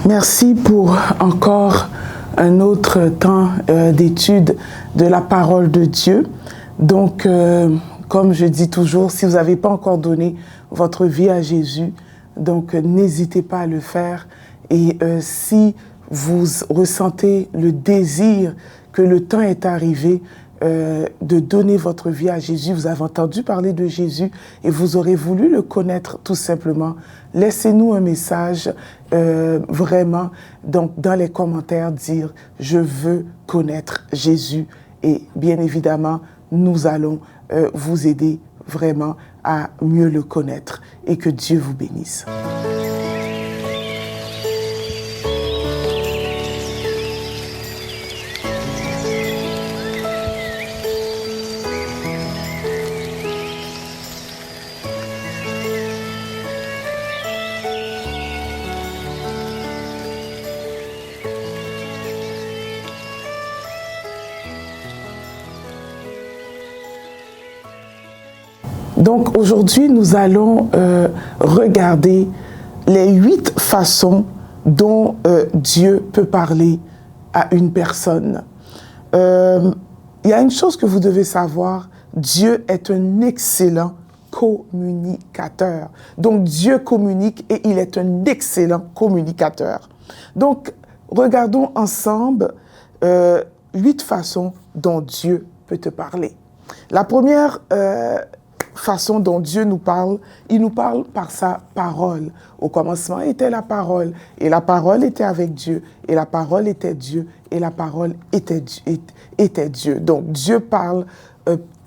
Merci pour encore un autre temps d'étude de la parole de Dieu. Donc, comme je dis toujours, si vous n'avez pas encore donné votre vie à Jésus, donc n'hésitez pas à le faire. Et si vous ressentez le désir que le temps est arrivé de donner votre vie à Jésus, vous avez entendu parler de Jésus et vous aurez voulu le connaître tout simplement, laissez-nous un message vraiment donc dans les commentaires dire « Je veux connaître Jésus » et bien évidemment, nous allons vous aider vraiment à mieux le connaître et que Dieu vous bénisse. Donc aujourd'hui, nous allons regarder les 8 façons dont Dieu peut parler à une personne. Il y a une chose que vous devez savoir, Dieu est un excellent communicateur. Donc Dieu communique et il est un excellent communicateur. Donc regardons ensemble 8 façons dont Dieu peut te parler. La première façon dont Dieu nous parle, il nous parle par sa parole. Au commencement était la parole, et la parole était avec Dieu, et la parole était Dieu, et la parole était Dieu. Donc Dieu parle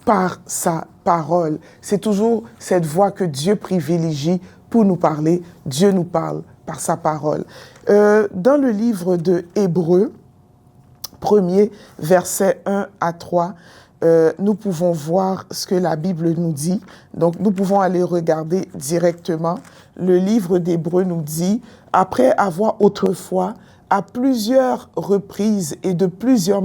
par sa parole. C'est toujours cette voix que Dieu privilégie pour nous parler. Dieu nous parle par sa parole. Dans le livre de Hébreux, 1er, versets 1 à 3, nous pouvons voir ce que la Bible nous dit. Donc, nous pouvons aller regarder directement. Le livre d'Hébreux nous dit, après avoir autrefois, à plusieurs reprises et de plusieurs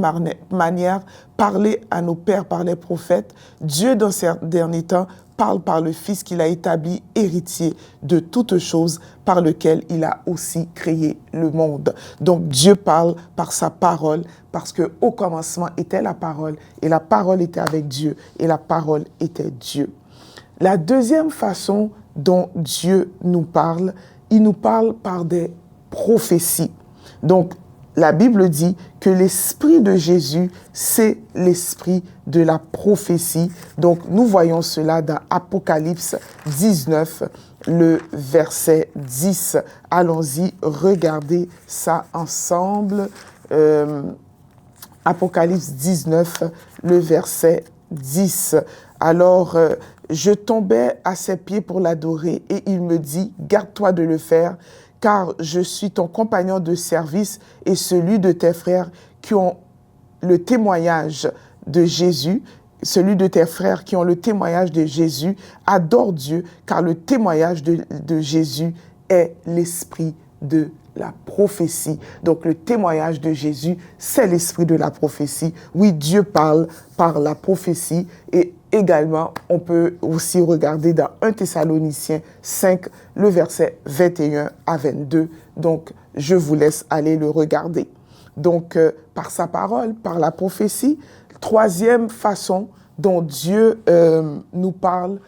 manières, parlé à nos pères par les prophètes, Dieu, dans ces derniers temps, parle par le Fils qu'il a établi héritier de toutes choses, par lequel il a aussi créé le monde. Donc Dieu parle par sa parole, parce qu'au commencement était la parole, et la parole était avec Dieu, et la parole était Dieu. La deuxième façon dont Dieu nous parle, il nous parle par des prophéties. Donc, la Bible dit que l'esprit de Jésus, c'est l'esprit de la prophétie. Donc, nous voyons cela dans Apocalypse 19, le verset 10. Allons-y, regardez ça ensemble. Apocalypse 19, le verset 10. Alors, je tombais à ses pieds pour l'adorer et il me dit, garde-toi de le faire, car je suis ton compagnon de service et celui de tes frères qui ont le témoignage de Jésus, celui de tes frères qui ont le témoignage de Jésus, adore Dieu, car le témoignage de Jésus est l'esprit de la prophétie. Donc le témoignage de Jésus, c'est l'esprit de la prophétie. Oui, Dieu parle par la prophétie et également, on peut aussi regarder dans 1 Thessaloniciens 5, le verset 21 à 22. Donc, je vous laisse aller le regarder. Donc, par sa parole, par la prophétie. Troisième façon dont Dieu nous parle,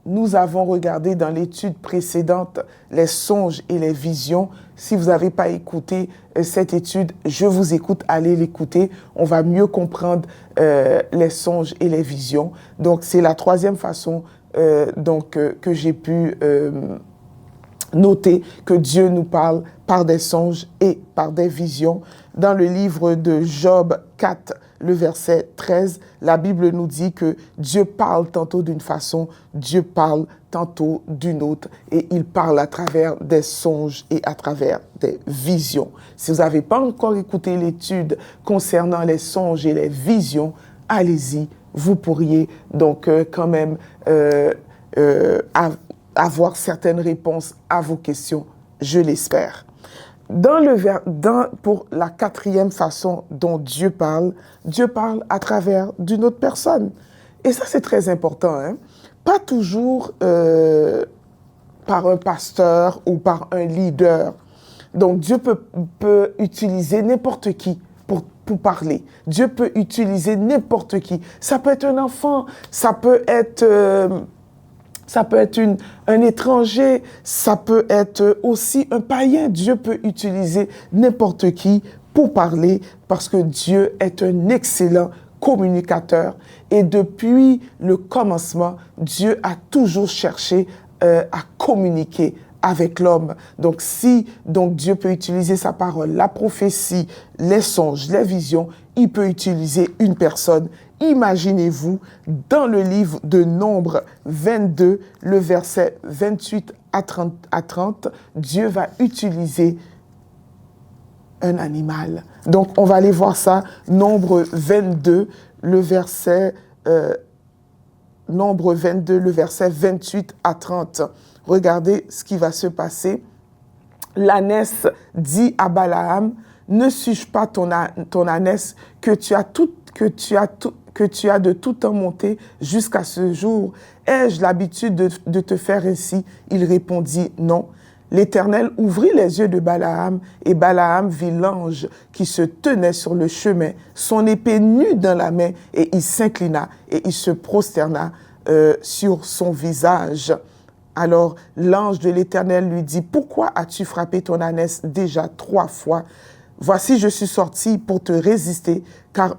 nous avons regardé dans l'étude précédente les songes et les visions. Si vous n'avez pas écouté cette étude, je vous écoute, allez l'écouter. On va mieux comprendre les songes et les visions. Donc, c'est la troisième façon que j'ai pu noter que Dieu nous parle par des songes et par des visions. Dans le livre de Job 4, le verset 13, la Bible nous dit que Dieu parle tantôt d'une façon, Dieu parle tantôt d'une autre, et il parle à travers des songes et à travers des visions. Si vous n'avez pas encore écouté l'étude concernant les songes et les visions, allez-y, vous pourriez donc quand même avoir certaines réponses à vos questions, je l'espère. Pour la quatrième façon dont Dieu parle à travers d'une autre personne. Et ça, c'est très important, hein? Pas toujours par un pasteur ou par un leader. Donc, Dieu peut utiliser n'importe qui pour parler. Dieu peut utiliser n'importe qui. Ça peut être un enfant, ça peut être un étranger, ça peut être aussi un païen. Dieu peut utiliser n'importe qui pour parler parce que Dieu est un excellent communicateur. Et depuis le commencement, Dieu a toujours cherché à communiquer avec l'homme. Donc, Dieu peut utiliser sa parole, la prophétie, les songes, les visions, il peut utiliser une personne. Imaginez-vous, dans le livre de Nombre 22, le verset 28 à 30, Dieu va utiliser un animal. Donc, on va aller voir ça, Nombre 22, le verset 28 à 30. Regardez ce qui va se passer. L'ânesse dit à Balaam, ne suis-je pas ton ânesse que tu as de tout temps monté jusqu'à ce jour? Ai-je l'habitude de te faire ainsi? Il répondit, non. L'Éternel ouvrit les yeux de Balaam, et Balaam vit l'ange qui se tenait sur le chemin, son épée nue dans la main, et il s'inclina, et il se prosterna sur son visage. Alors l'ange de l'Éternel lui dit, pourquoi as-tu frappé ton ânesse déjà 3 fois? Voici, je suis sorti pour te résister, car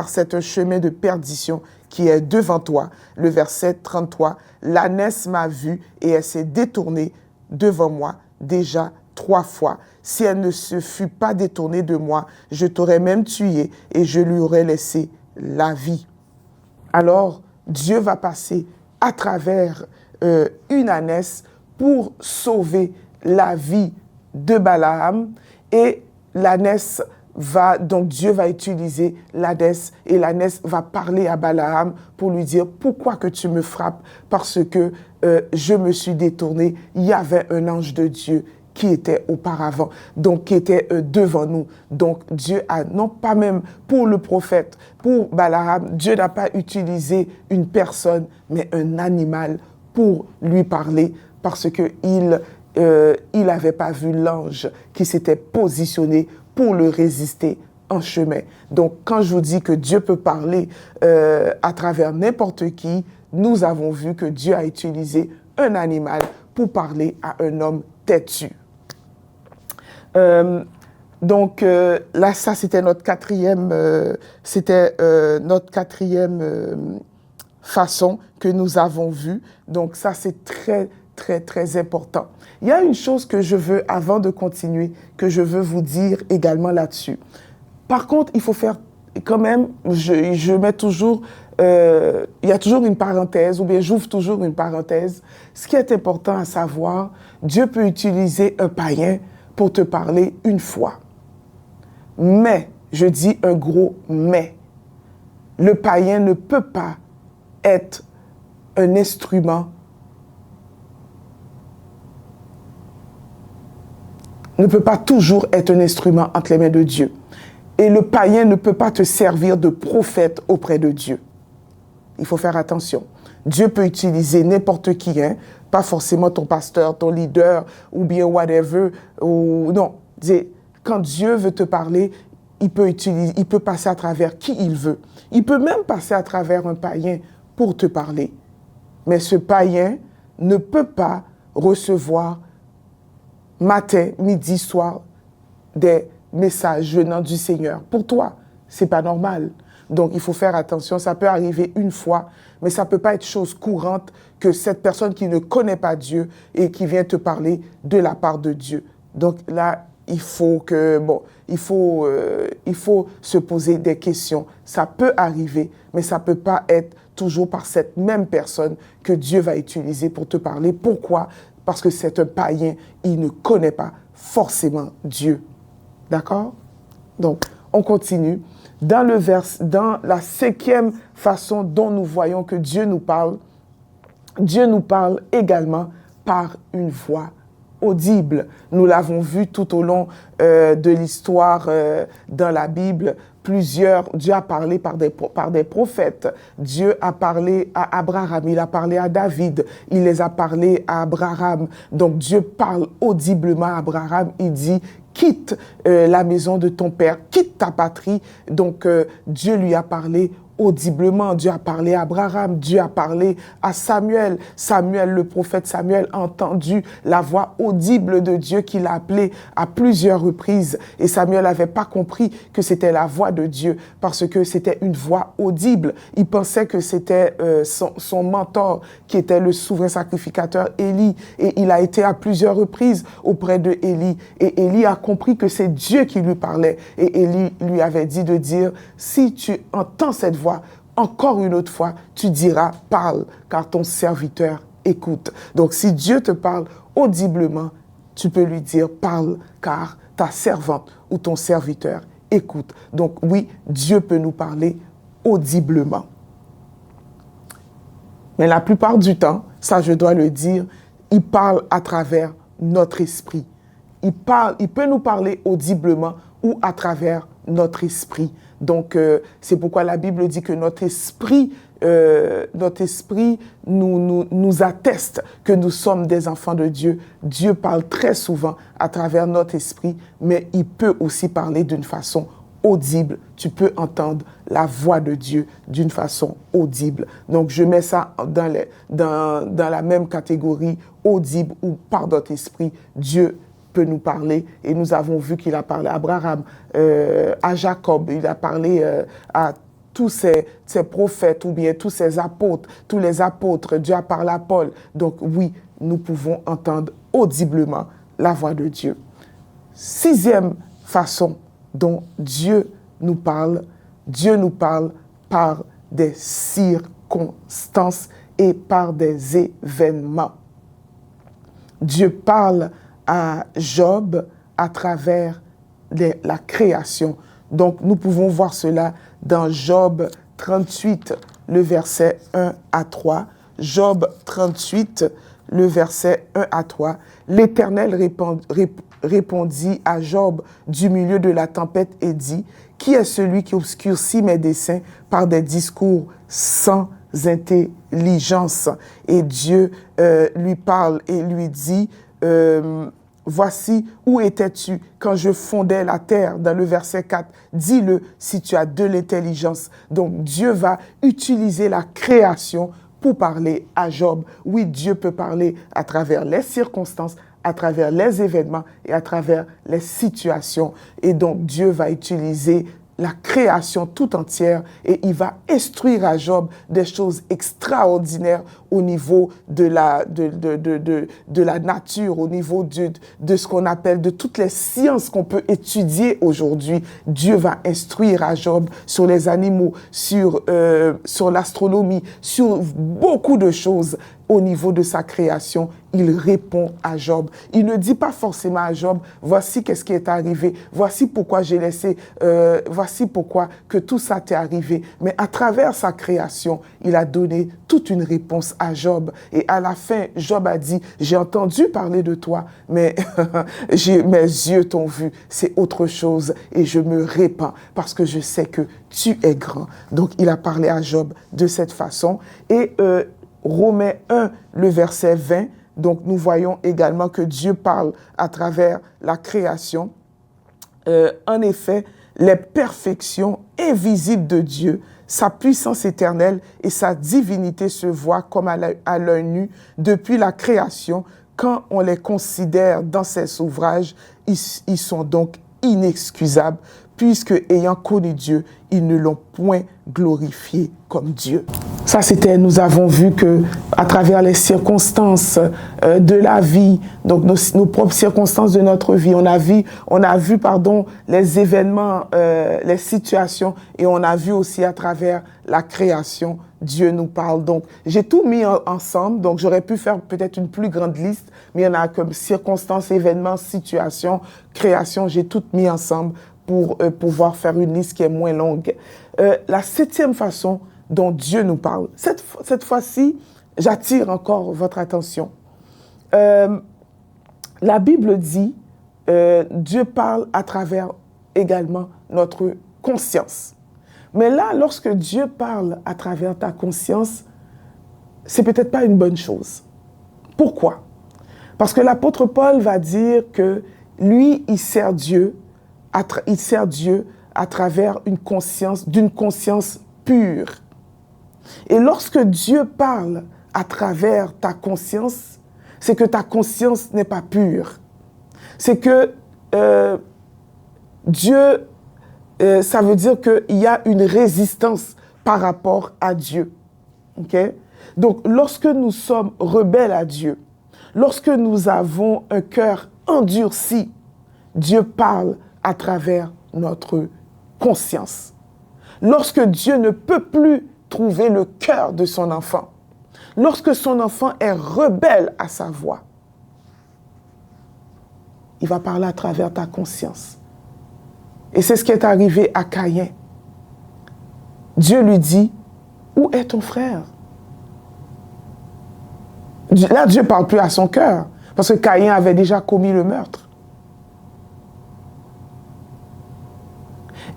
c'est un chemin de perdition qui est devant toi. Le verset 33, l'ânesse m'a vu et elle s'est détournée devant moi déjà 3 fois. Si elle ne se fût pas détournée de moi, je t'aurais même tué et je lui aurais laissé la vie. Alors, Dieu va passer à travers une ânesse pour sauver la vie de Balaam, et l'ânesse donc Dieu va utiliser l'ânesse, et l'ânesse va parler à Balaam pour lui dire, pourquoi que tu me frappes? Parce que je me suis détourné. Il y avait un ange de Dieu qui était auparavant, donc qui était devant nous. Donc Dieu a, non pas même pour le prophète, pour Balaam, Dieu n'a pas utilisé une personne, mais un animal pour lui parler, parce qu'il n'avait pas vu l'ange qui s'était positionné pour le résister en chemin. Donc, quand je vous dis que Dieu peut parler à travers n'importe qui, nous avons vu que Dieu a utilisé un animal pour parler à un homme têtu. Donc, là, ça, c'était notre quatrième façon que nous avons vue. Donc, ça, c'est très, très, très important. Il y a une chose que je veux, avant de continuer, que je veux vous dire également là-dessus. Par contre, il faut faire quand même, je mets toujours, il y a toujours une parenthèse, ou bien j'ouvre toujours une parenthèse. Ce qui est important à savoir, Dieu peut utiliser un païen pour te parler une fois. Mais, je dis un gros mais, le païen ne peut pas être un instrument, ne peut pas toujours être un instrument entre les mains de Dieu. Et le païen ne peut pas te servir de prophète auprès de Dieu. Il faut faire attention. Dieu peut utiliser n'importe qui, hein, pas forcément ton pasteur, ton leader, ou bien whatever, ou non. Quand Dieu veut te parler, il peut passer à travers qui il veut. Il peut même passer à travers un païen pour te parler. Mais ce païen ne peut pas recevoir matin, midi, soir des messages venant du Seigneur. Pour toi, c'est pas normal. Donc, il faut faire attention. Ça peut arriver une fois, mais ça peut pas être chose courante que cette personne qui ne connaît pas Dieu et qui vient te parler de la part de Dieu. Donc là, il faut se poser des questions. Ça peut arriver, mais ça peut pas être toujours par cette même personne que Dieu va utiliser pour te parler. Pourquoi? Parce que c'est un païen, il ne connaît pas forcément Dieu. D'accord? Donc, on continue. Dans la 5e façon dont nous voyons que Dieu nous parle également par une voix audible. Nous l'avons vu tout au long de l'histoire dans la Bible. Dieu a parlé par des prophètes. Dieu a parlé à Abraham, il a parlé à David, il les a parlé à Abraham. Donc Dieu parle audiblement à Abraham, il dit quitte la maison de ton père, quitte ta patrie. Donc Dieu lui a parlé audiblement. Dieu a parlé à Abraham, Dieu a parlé à Samuel. Samuel, le prophète Samuel, a entendu la voix audible de Dieu qui l'a appelé à plusieurs reprises. Et Samuel n'avait pas compris que c'était la voix de Dieu parce que c'était une voix audible. Il pensait que c'était son mentor qui était le souverain sacrificateur Élie. Et il a été à plusieurs reprises auprès de Élie. Et Élie a compris que c'est Dieu qui lui parlait. Et Élie lui avait dit de dire, si tu entends cette voix, encore une autre fois, tu diras, parle, car ton serviteur écoute. Donc, si Dieu te parle audiblement, tu peux lui dire, parle, car ta servante ou ton serviteur écoute. Donc, oui, Dieu peut nous parler audiblement. Mais la plupart du temps, ça je dois le dire, il parle à travers notre esprit. Il peut nous parler audiblement ou à travers notre esprit. Donc, c'est pourquoi la Bible dit que notre esprit nous atteste que nous sommes des enfants de Dieu. Dieu parle très souvent à travers notre esprit, mais il peut aussi parler d'une façon audible. Tu peux entendre la voix de Dieu d'une façon audible. Donc, je mets ça dans la même catégorie, audible ou par notre esprit. Dieu peut nous parler, et nous avons vu qu'il a parlé à Abraham, à Jacob, il a parlé à tous ces prophètes ou bien tous ces apôtres, tous les apôtres, Dieu a parlé à Paul. Donc oui, nous pouvons entendre audiblement la voix de Dieu. Sixième façon dont Dieu nous parle par des circonstances et par des événements. Dieu parle à Job à travers la création. Donc, nous pouvons voir cela dans Job 38, le verset 1 à 3. Job 38, le verset 1 à 3. L'Éternel répondit à Job du milieu de la tempête et dit, « Qui est celui qui obscurcit mes desseins par des discours sans intelligence ?» Et Dieu lui parle et lui dit, voici, où étais-tu quand je fondais la terre, dans le verset 4, dis-le si tu as de l'intelligence. Donc Dieu va utiliser la création pour parler à Job. Oui, Dieu peut parler à travers les circonstances, à travers les événements et à travers les situations. Et donc Dieu va utiliser la création tout entière et il va instruire à Job des choses extraordinaires au niveau de la nature, au niveau de ce qu'on appelle, de toutes les sciences qu'on peut étudier aujourd'hui. Dieu va instruire à Job sur les animaux, sur l'astronomie, sur beaucoup de choses. Au niveau de sa création, il répond à Job. Il ne dit pas forcément à Job, voici qu'est-ce qui est arrivé, voici pourquoi j'ai laissé, voici pourquoi que tout ça t'est arrivé. Mais à travers sa création, il a donné toute une réponse à Job. Et à la fin, Job a dit, j'ai entendu parler de toi, mais mes yeux t'ont vu, c'est autre chose et je me répands parce que je sais que tu es grand. Donc, il a parlé à Job de cette façon. Et Romains 1, le verset 20, donc nous voyons également que Dieu parle à travers la création. En effet, les perfections invisibles de Dieu, sa puissance éternelle et sa divinité se voient comme à l'œil nu depuis la création. Quand on les considère dans ses ouvrages, ils sont donc inexcusables, puisque ayant connu Dieu, ils ne l'ont point glorifié comme Dieu. Ça, nous avons vu que à travers les circonstances de la vie, donc nos propres circonstances de notre vie, on a vu les événements, les situations, et on a vu aussi à travers la création, Dieu nous parle. Donc, j'ai tout mis ensemble, donc j'aurais pu faire peut-être une plus grande liste, mais il y en a comme circonstances, événements, situations, création, j'ai tout mis ensemble pour pouvoir faire une liste qui est moins longue. La septième façon dont Dieu nous parle, cette fois-ci, j'attire encore votre attention. La Bible dit, Dieu parle à travers également notre conscience. Mais là, lorsque Dieu parle à travers ta conscience, c'est peut-être pas une bonne chose. Pourquoi? Parce que l'apôtre Paul va dire que lui, il sert Dieu à travers d'une conscience pure. Et lorsque Dieu parle à travers ta conscience, c'est que ta conscience n'est pas pure. C'est que Dieu, ça veut dire qu'il y a une résistance par rapport à Dieu. Okay? Donc, lorsque nous sommes rebelles à Dieu, lorsque nous avons un cœur endurci, Dieu parle à travers notre conscience. Lorsque Dieu ne peut plus trouver le cœur de son enfant, lorsque son enfant est rebelle à sa voix, il va parler à travers ta conscience. Et c'est ce qui est arrivé à Caïn. Dieu lui dit, où est ton frère? Là, Dieu ne parle plus à son cœur, parce que Caïn avait déjà commis le meurtre.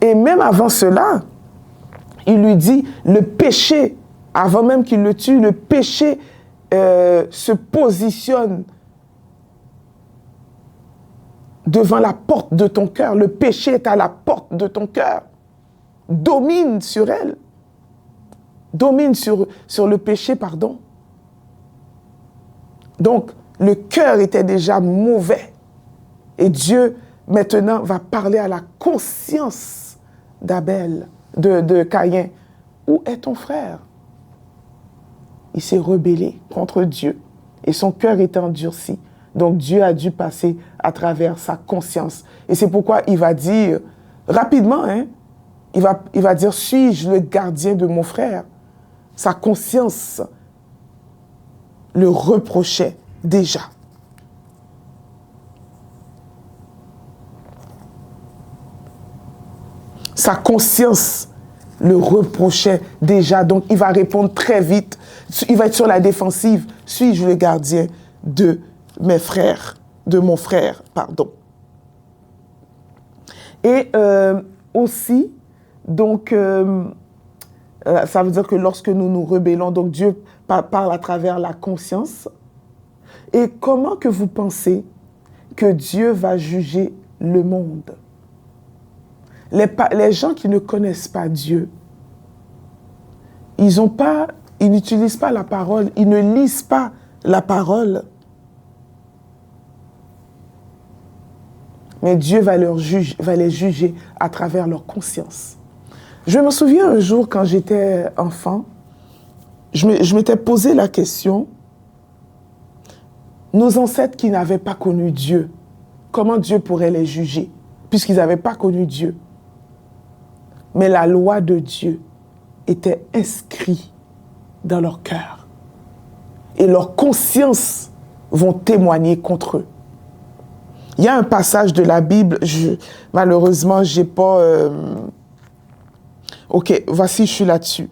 Et même avant cela, il lui dit, le péché, avant même qu'il le tue, le péché se positionne devant la porte de ton cœur. Le péché est à la porte de ton cœur. Domine sur elle. Domine sur le péché, pardon. Donc, le cœur était déjà mauvais. Et Dieu, maintenant, va parler à la conscience d'Abel, de Caïn. Où est ton frère? Il s'est rebellé contre Dieu. Et son cœur est endurci. Donc, Dieu a dû passer à travers sa conscience. Et c'est pourquoi il va dire, rapidement, il va dire, suis-je le gardien de mon frère? Sa conscience le reprochait déjà. Sa conscience le reprochait déjà. Donc, il va répondre très vite. Il va être sur la défensive. Suis-je le gardien de mes frères, de mon frère, pardon. Et aussi, donc, ça veut dire que lorsque nous nous rebellons, donc Dieu parle à travers la conscience. Et comment que vous pensez que Dieu va juger le monde? Les gens qui ne connaissent pas Dieu, ils n'utilisent pas la parole, ils ne lisent pas la parole. Mais Dieu va les juger à travers leur conscience. Je me souviens un jour, quand j'étais enfant, je m'étais posé la question, nos ancêtres qui n'avaient pas connu Dieu, comment Dieu pourrait les juger, puisqu'ils n'avaient pas connu Dieu? Mais la loi de Dieu était inscrite dans leur cœur. Et leurs consciences vont témoigner contre eux. Il y a un passage de la Bible, malheureusement, je n'ai pas... Ok, voici, je suis là-dessus.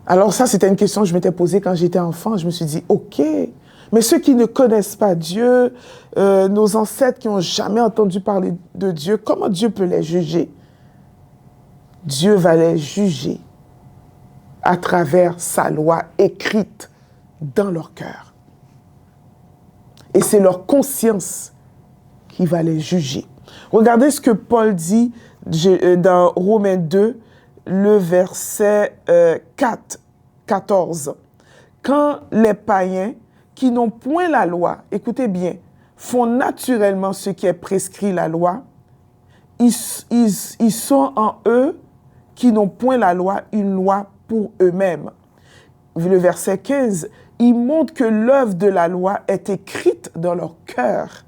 Alors ça, c'était une question que je m'étais posée quand j'étais enfant. Je me suis dit, ok, mais ceux qui ne connaissent pas Dieu, nos ancêtres qui n'ont jamais entendu parler de Dieu, comment Dieu peut les juger? Dieu va les juger à travers sa loi écrite dans leur cœur. Et c'est leur conscience qui va les juger. Regardez ce que Paul dit dans Romains 2, le verset 14. Quand les païens qui n'ont point la loi, écoutez bien, font naturellement ce qui est prescrit la loi, ils sont en eux qui n'ont point la loi, une loi pour eux-mêmes. Le verset 15, il montre que l'œuvre de la loi est écrite dans leur cœur.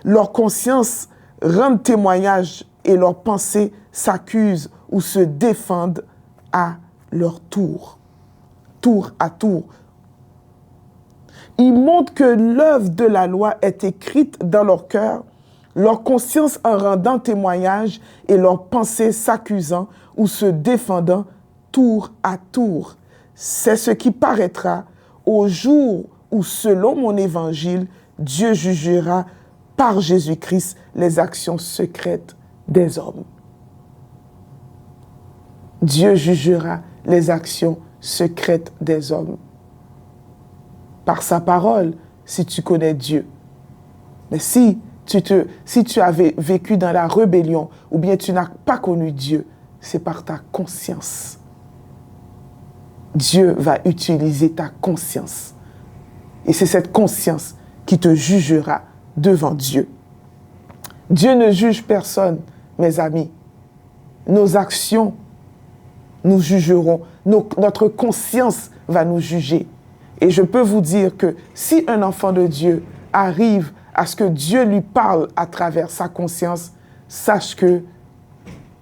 Leur conscience rend témoignage et leurs pensées s'accusent ou se défendent à leur tour. Tour à tour. Il montre que l'œuvre de la loi est écrite dans leur cœur, leur conscience en rendant témoignage et leurs pensées s'accusant ou se défendant tour à tour. C'est ce qui paraîtra au jour où, selon mon évangile, Dieu jugera par Jésus-Christ les actions secrètes des hommes. Dieu jugera les actions secrètes des hommes. Par sa parole, si tu connais Dieu. Mais si tu avais vécu dans la rébellion, ou bien tu n'as pas connu Dieu, c'est par ta conscience. Dieu va utiliser ta conscience. Et c'est cette conscience qui te jugera devant Dieu. Dieu ne juge personne, mes amis. Nos actions nous jugeront. Notre conscience va nous juger. Et je peux vous dire que si un enfant de Dieu arrive à ce que Dieu lui parle à travers sa conscience, sache que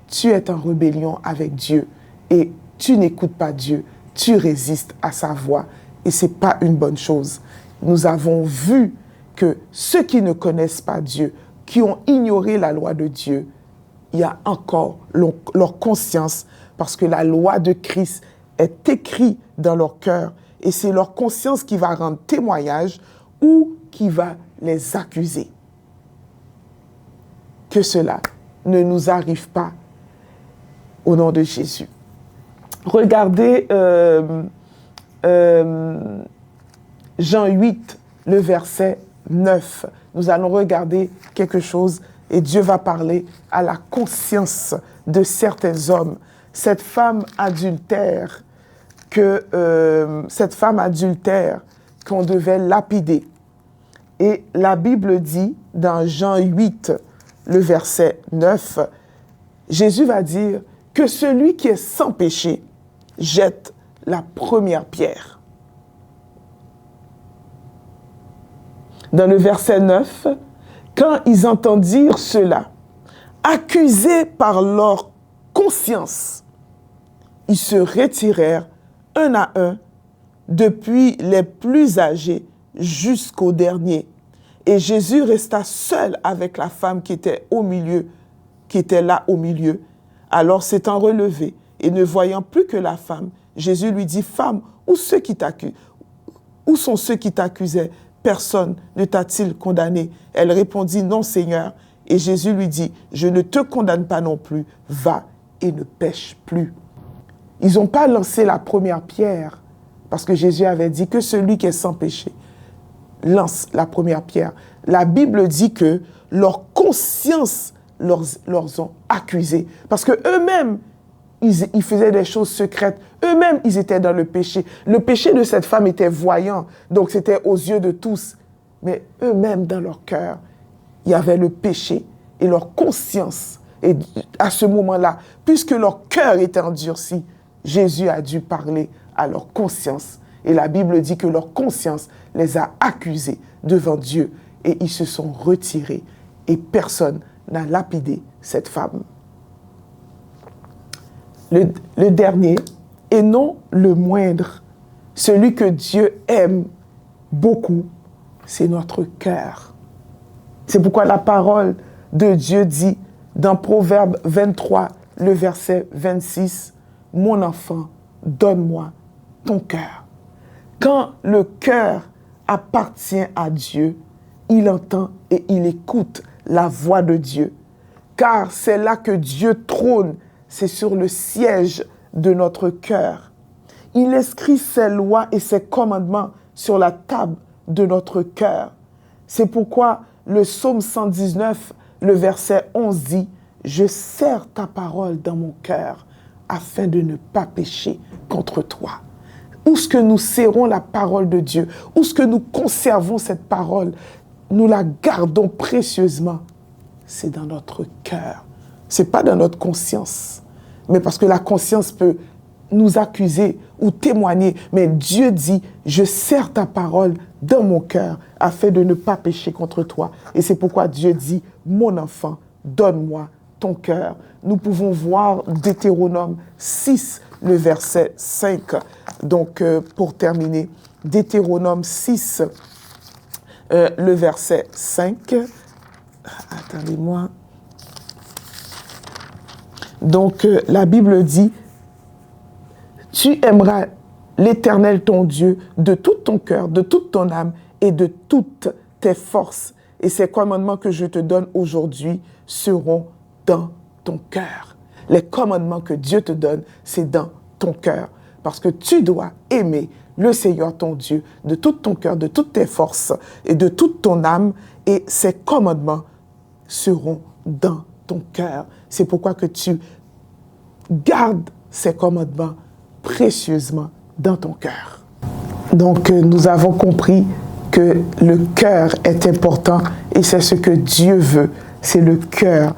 tu es en rébellion avec Dieu et tu n'écoutes pas Dieu, tu résistes à sa voix et ce n'est pas une bonne chose. Nous avons vu que ceux qui ne connaissent pas Dieu, qui ont ignoré la loi de Dieu, il y a encore leur conscience parce que la loi de Christ est écrite dans leur cœur et c'est leur conscience qui va rendre témoignage ou qui va les accuser. Que cela ne nous arrive pas au nom de Jésus. Regardez Jean 8, le verset 9. Nous allons regarder quelque chose et Dieu va parler à la conscience de certains hommes. Cette femme adultère qu'on devait lapider. Et la Bible dit dans Jean 8, le verset 9, Jésus va dire que celui qui est sans péché jette la première pierre. Dans le verset 9, quand ils entendirent cela, accusés par leur conscience, ils se retirèrent un à un, depuis les plus âgés jusqu'au dernier. Et Jésus resta seul avec la femme qui était là au milieu. Alors s'étant relevé et ne voyant plus que la femme, Jésus lui dit, « Femme, où sont ceux qui t'accusaient? Personne ne t'a-t-il condamné? » Elle répondit, « Non, Seigneur. » Et Jésus lui dit, « Je ne te condamne pas non plus. Va et ne pêche plus. » Ils n'ont pas lancé la première pierre parce que Jésus avait dit que celui qui est sans péché lance la première pierre. La Bible dit que leur conscience leur ont accusés parce que eux-mêmes, ils faisaient des choses secrètes. Eux-mêmes, ils étaient dans le péché. Le péché de cette femme était voyant, donc c'était aux yeux de tous. Mais eux-mêmes, dans leur cœur, il y avait le péché et leur conscience. Et à ce moment-là, puisque leur cœur était endurci, Jésus a dû parler à leur conscience. Et la Bible dit que leur conscience les a accusés devant Dieu. Et ils se sont retirés. Et personne n'a lapidé cette femme. Le dernier, et non le moindre, celui que Dieu aime beaucoup, c'est notre cœur. C'est pourquoi la parole de Dieu dit dans Proverbe 23, le verset 26, « Mon enfant, donne-moi ton cœur. » Quand le cœur appartient à Dieu, il entend et il écoute la voix de Dieu. Car c'est là que Dieu trône, c'est sur le siège de notre cœur. Il inscrit ses lois et ses commandements sur la table de notre cœur. C'est pourquoi le psaume 119, le verset 11 dit « Je serre ta parole dans mon cœur afin de ne pas pécher contre toi. » Où est-ce que nous serrons la parole de Dieu? Où est-ce que nous conservons cette parole? Nous la gardons précieusement. C'est dans notre cœur. Ce n'est pas dans notre conscience. Mais parce que la conscience peut nous accuser ou témoigner. Mais Dieu dit, je serre ta parole dans mon cœur afin de ne pas pécher contre toi. Et c'est pourquoi Dieu dit, mon enfant, donne-moi ton cœur. Nous pouvons voir Deutéronome 6, le verset 5. Donc, pour terminer, Deutéronome 6, le verset 5. Attendez-moi. Donc, la Bible dit, tu aimeras l'Éternel ton Dieu de tout ton cœur, de toute ton âme et de toutes tes forces. Et ces commandements que je te donne aujourd'hui seront dans ton cœur. Les commandements que Dieu te donne, c'est dans ton cœur. Parce que tu dois aimer le Seigneur ton Dieu de tout ton cœur, de toutes tes forces et de toute ton âme. Et ces commandements seront dans ton cœur. C'est pourquoi que tu gardes ces commandements précieusement dans ton cœur. Donc, nous avons compris que le cœur est important et c'est ce que Dieu veut. C'est le cœur,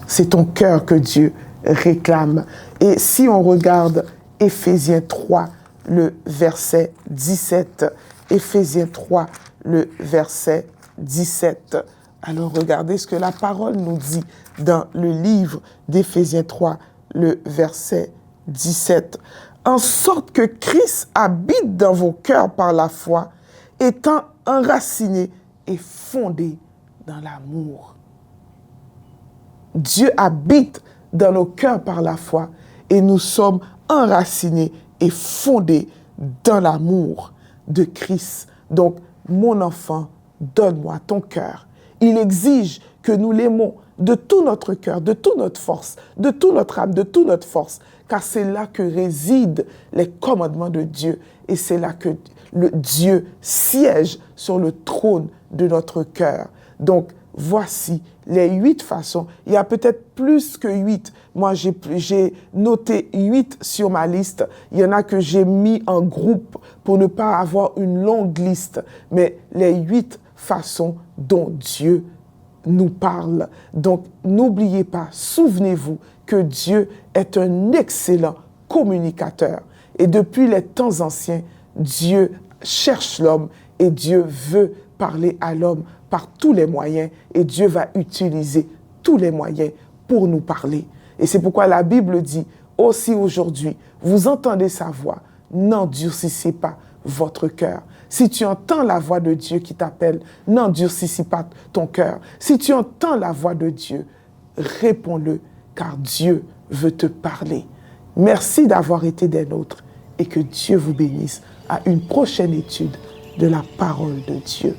c'est ton cœur que Dieu réclame. Et si on regarde Éphésiens 3, le verset 17, Éphésiens 3, le verset 17. Alors regardez ce que la parole nous dit dans le livre d'Éphésiens 3, le verset 17. En sorte que Christ habite dans vos cœurs par la foi, étant enraciné et fondé dans l'amour. Dieu habite dans nos cœurs par la foi et nous sommes enracinés et fondés dans l'amour de Christ. Donc, mon enfant, donne-moi ton cœur. Il exige que nous l'aimons de tout notre cœur, de toute notre force, de toute notre âme, de toute notre force, car c'est là que résident les commandements de Dieu et c'est là que Dieu siège sur le trône de notre cœur. Donc, voici les 8 façons. Il y a peut-être plus que 8. Moi, j'ai noté 8 sur ma liste. Il y en a que j'ai mis en groupe pour ne pas avoir une longue liste. Mais les 8 façons dont Dieu nous parle. Donc, n'oubliez pas, souvenez-vous que Dieu est un excellent communicateur. Et depuis les temps anciens, Dieu cherche l'homme et Dieu veut parler à l'homme par tous les moyens et Dieu va utiliser tous les moyens pour nous parler. Et c'est pourquoi la Bible dit, aussi aujourd'hui, vous entendez sa voix, n'endurcissez pas votre cœur. Si tu entends la voix de Dieu qui t'appelle, n'endurcissez pas ton cœur. Si tu entends la voix de Dieu, réponds-le, car Dieu veut te parler. Merci d'avoir été des nôtres et que Dieu vous bénisse à une prochaine étude de la parole de Dieu.